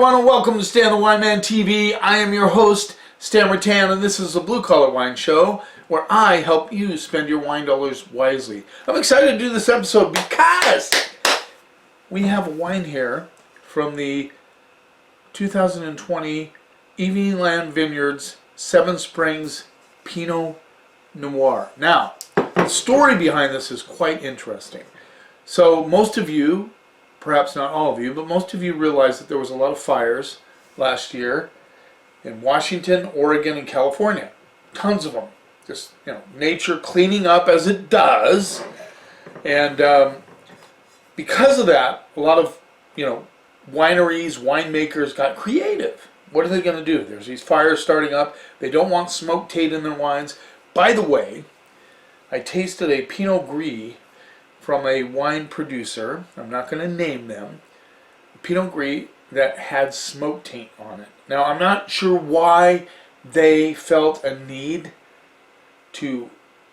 everyone, and welcome to Stan the Wine Man TV. I am your host, Stan Rattan, and this is a Blue Collar Wine Show where I help you spend your wine dollars wisely. I'm excited to do this episode because we have a wine here from the 2020 Land Vineyards 7 Springs Pinot Noir. Now, the story behind this is quite interesting. So most of you, perhaps not all of you, but most of you realize that there was a lot of fires last year in Washington, Oregon, and California. Tons of them. Just, nature cleaning up as it does. And because of that, a lot of, wineries, winemakers got creative. What are they going to do? There's these fires starting up. They don't want smoke taint in their wines. By the way, I tasted a Pinot Gris from a wine producer, I'm not going to name them, Pinot Gris that had smoke taint on it. Now, I'm not sure why they felt a need to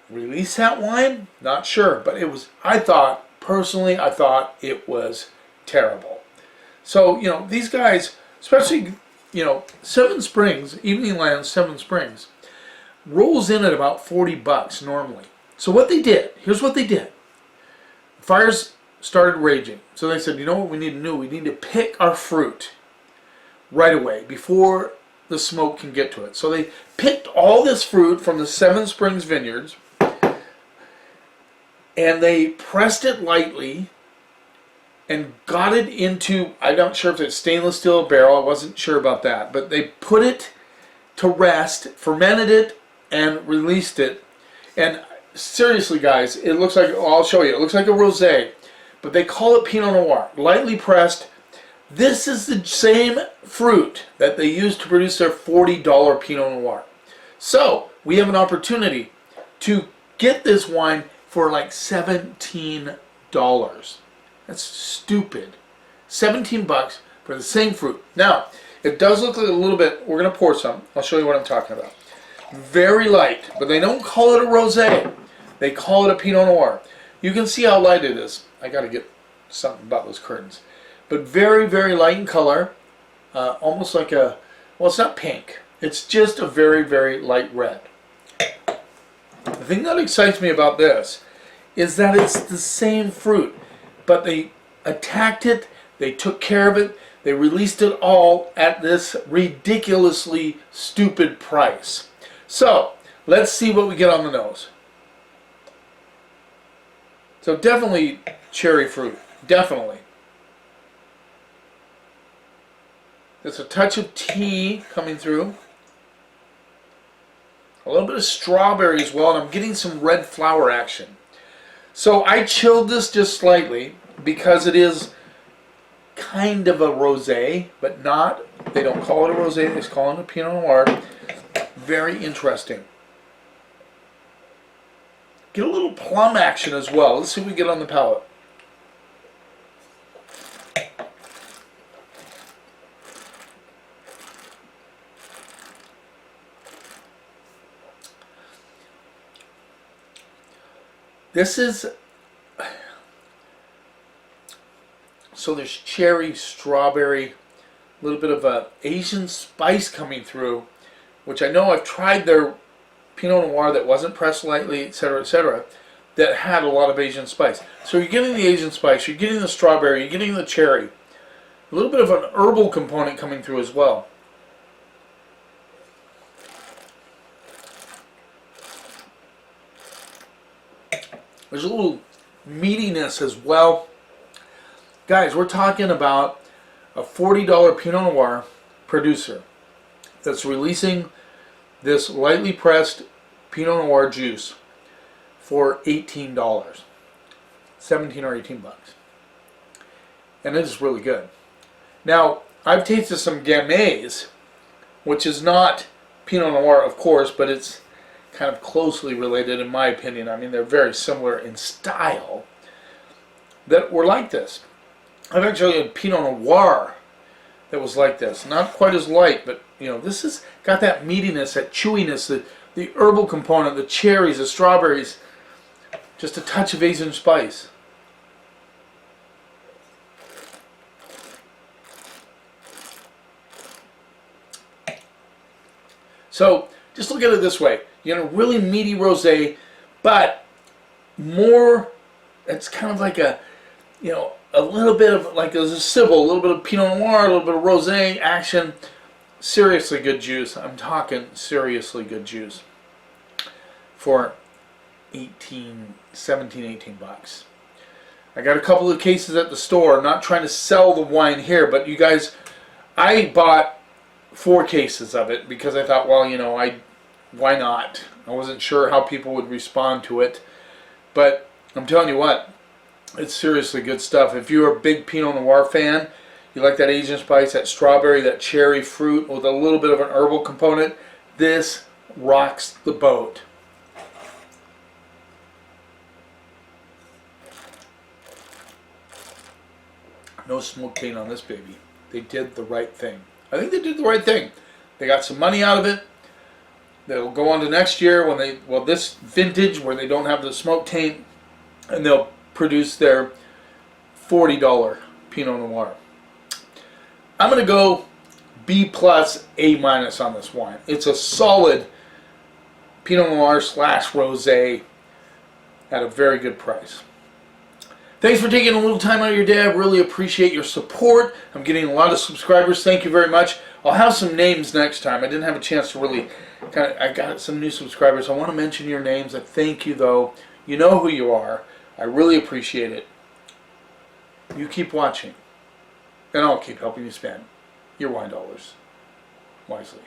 release that wine, not sure, but it was, I thought it was terrible. So, these guys, especially, 7 Springs, Evening Land 7 Springs, rolls in at about $40 normally. So what they did, here's what they did. Fires started raging. So they said, you know what we need to do? We need to pick our fruit right away before the smoke can get to it. So they picked all this fruit from the 7 Springs vineyards and they pressed it lightly and got it into, I'm not sure if it's stainless steel barrel, I wasn't sure about that, but they put it to rest, fermented it, and released it. And seriously, guys, it looks like, I'll show you, it looks like a rosé, but they call it Pinot Noir, lightly pressed. This is the same fruit that they used to produce their $40 Pinot Noir. So, we have an opportunity to get this wine for like $17. That's stupid. $17 for the same fruit. Now, it does look like a little bit, we're going to pour some, I'll show you what I'm talking about. Very light, but they don't call it a rosé. They call it a Pinot Noir. You can see how light it is. I got to get something about those curtains. But very, very light in color. Almost like a, well, it's not pink. It's just a very, very light red. The thing that excites me about this is that it's the same fruit. But they attacked it. They took care of it. They released it all at this ridiculously stupid price. So, let's see what we get on the nose. So definitely cherry fruit, definitely. There's a touch of tea coming through. A little bit of strawberry as well, and I'm getting some red flower action. So I chilled this just slightly because it is kind of a rosé, but not, they don't call it a rosé, they call it a Pinot Noir. Very interesting. Get a little plum action as well. Let's see what we get on the palate. This is, so there's cherry, strawberry, a little bit of a Asian spice coming through, which I know I've tried their Pinot Noir that wasn't pressed lightly, etc., that had a lot of Asian spice. So you're getting the Asian spice, you're getting the strawberry, you're getting the cherry. A little bit of an herbal component coming through as well. There's a little meatiness as well. Guys, we're talking about a $40 Pinot Noir producer that's releasing this lightly pressed Pinot Noir juice for $18. 17 or 18 bucks. And it is really good. Now, I've tasted some Gamay, which is not Pinot Noir, of course, but it's kind of closely related in my opinion. I mean, they're very similar in style, that were like this. I've actually had Pinot Noir that was like this. Not quite as light, but this has got that meatiness, that chewiness, the herbal component, the cherries, the strawberries, just a touch of Asian spice. So just look at it this way. You get a really meaty rosé, but more, it's kind of like a, you know, a little bit of like a Civil, a little bit of Pinot Noir, a little bit of rosé action. Seriously good juice. I'm talking seriously good juice for 17, 18 bucks. I got a couple of cases at the store. I'm not trying to sell the wine here, but you guys, I bought 4 cases of it because I thought, well, you know, why not? I wasn't sure how people would respond to it, but I'm telling you what, it's seriously good stuff. If you're a big Pinot Noir fan, you like that Asian spice, that strawberry, that cherry fruit with a little bit of an herbal component, this rocks the boat. No smoke taint on this baby. They did the right thing. I think they did the right thing. They got some money out of it. They'll go on to next year when they, well, this vintage where they don't have the smoke taint, and they'll produce their $40 Pinot Noir. I'm going to go B plus A minus on this wine. It's a solid Pinot Noir / rosé at a very good price. Thanks for taking a little time out of your day. I really appreciate your support. I'm getting a lot of subscribers. Thank you very much. I'll have some names next time. I didn't have a chance to really I got some new subscribers. I want to mention your names. I thank you though. You know who you are. I really appreciate it. You keep watching, and I'll keep helping you spend your wine dollars wisely.